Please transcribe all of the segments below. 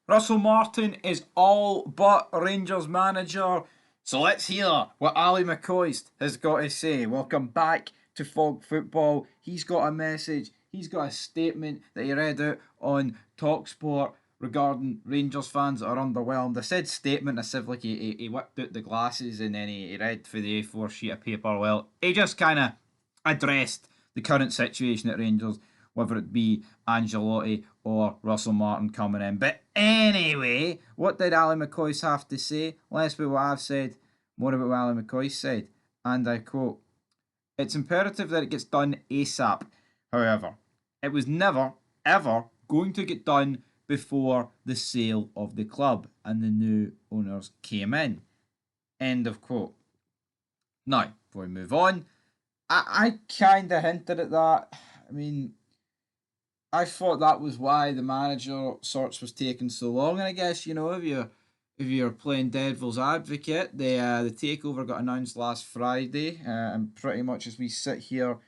Russell Martin is all but Rangers manager. So let's hear what Ali Mccoist has got to say. Welcome back to Fog Football. He's got a message, he's got a statement that he read out on Talksport regarding Rangers fans that are underwhelmed. I said statement as if like he whipped out the glasses and then he read for the A4 sheet of paper. Well, he just kind of addressed the current situation at Rangers, whether it be Angelotti or Russell Martin coming in. But anyway, what did Ali Mccoist have to say? Less about what I've said, more about what Ali Mccoist said. And I quote, "It's imperative that it gets done ASAP. However, it was never, ever going to get done before the sale of the club and the new owners came in." End of quote. Now, before we move on, I kind of hinted at that. I mean, I thought that was why the manager sorts was taking so long. And I guess if you're playing devil's advocate, the takeover got announced last Friday, and pretty much as we sit here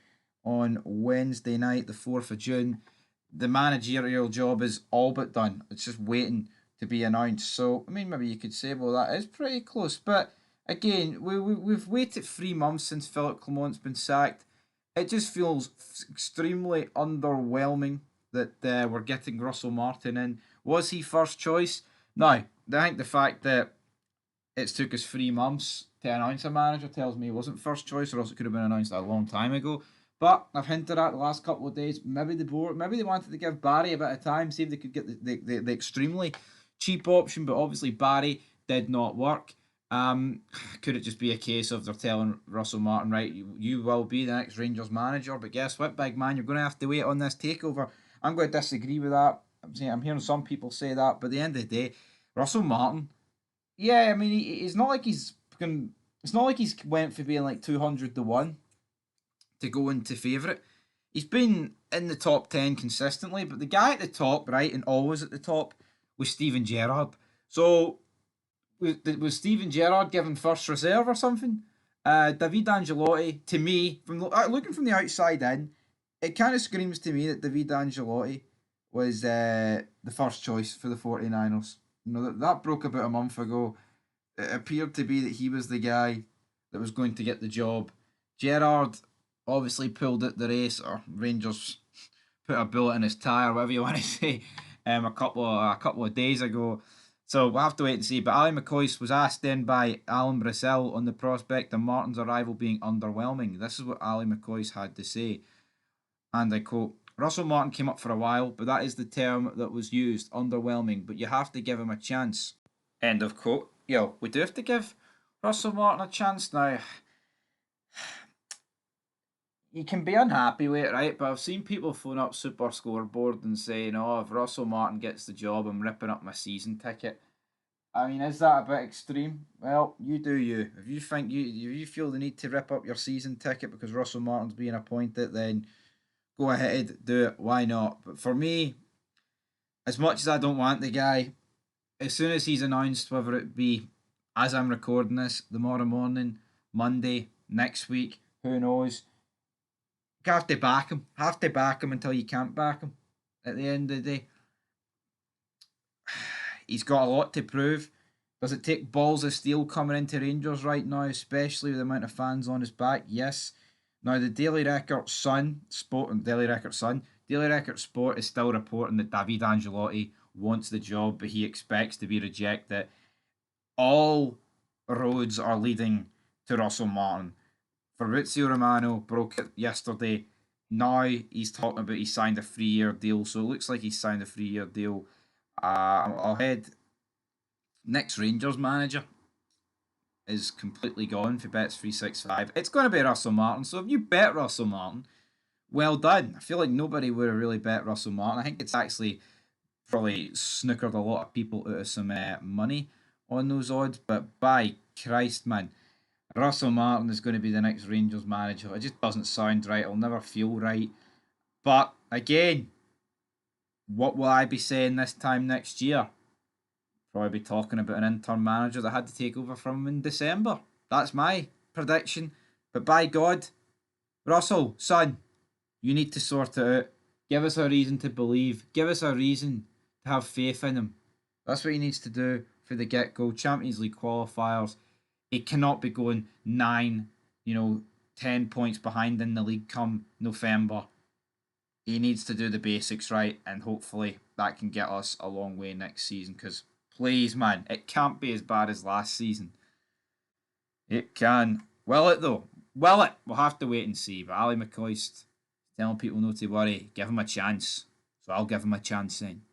on Wednesday night, the 4th of June, the managerial job is all but done. It's just waiting to be announced. So I mean, maybe you could say, well, that is pretty close. But again, we've waited 3 months since Philip Clement's been sacked. It just feels extremely underwhelming that we're getting Russell Martin in. Was he first choice? No. I think the fact that it's took us 3 months to announce a manager tells me he wasn't first choice, or else it could have been announced a long time ago. But I've hinted at the last couple of days, maybe the board, maybe they wanted to give Barry a bit of time, see if they could get the extremely cheap option, but obviously Barry did not work. Could it just be a case of they're telling Russell Martin, right, you will be the next Rangers manager, but guess what, big man, you're going to have to wait on this takeover. I'm going to disagree with that. I'm hearing some people say that, but at the end of the day, Russell Martin, yeah, I mean, it's not like it's not like he's went for being like 200 to 1 to go into favourite. He's been in the top 10 consistently, but the guy at the top, right, and always at the top, was Steven Gerrard. So was Steven Gerrard given first reserve or something? David Angelotti, to me, from looking from the outside in, it kind of screams to me that David Angelotti was the first choice for the 49ers. That broke about a month ago. It appeared to be that he was the guy that was going to get the job. Gerrard obviously pulled out the race, or Rangers put a bullet in his tyre, whatever you want to say, a couple of days ago. So we'll have to wait and see. But Ali McCoist was asked then by Alan Brissell on the prospect of Martin's arrival being underwhelming. This is what Ali McCoist had to say. And I quote, "Russell Martin came up for a while, but that is the term that was used, underwhelming, but you have to give him a chance." End of quote. Yo, we do have to give Russell Martin a chance now. You can be unhappy with it, right? But I've seen people phone up Super Scoreboard and saying, "Oh, if Russell Martin gets the job, I'm ripping up my season ticket." I mean, is that a bit extreme? Well, you do you. If you think if you feel the need to rip up your season ticket because Russell Martin's being appointed, then go ahead, do it. Why not? But for me, as much as I don't want the guy, as soon as he's announced, whether it be as I'm recording this, tomorrow morning, Monday, next week, who knows? You have to back him. Have to back him until you can't back him. At the end of the day, he's got a lot to prove. Does it take balls of steel coming into Rangers right now, especially with the amount of fans on his back? Yes. Now the Daily Record Sport is still reporting that David Angelotti wants the job, but he expects to be rejected. All roads are leading to Russell Martin. Fabrizio Romano broke it yesterday. Now he's talking about he signed a 3-year deal, so it looks like he's signed a 3-year deal. I'll head next Rangers manager is completely gone for bets 365. It's going to be Russell Martin. So if you bet Russell Martin, well done. I feel like nobody would have really bet Russell Martin. I think it's actually probably snookered a lot of people out of some money on those odds. But by Christ, man, Russell Martin is going to be the next Rangers manager. It just doesn't sound right. It'll never feel right. But again, what will I be saying this time next year? Probably be talking about an interim manager that had to take over from him in December. That's my prediction. But by God, Russell, son, you need to sort it out. Give us a reason to believe. Give us a reason to have faith in him. That's what he needs to do for the get-go. Champions League qualifiers. He cannot be going 9, 10 points behind in the league come November. He needs to do the basics right, and hopefully that can get us a long way next season. Because, please, man, it can't be as bad as last season. It can. Will it, though? Will it? We'll have to wait and see. But Ali McCoist telling people not to worry. Give him a chance. So I'll give him a chance then.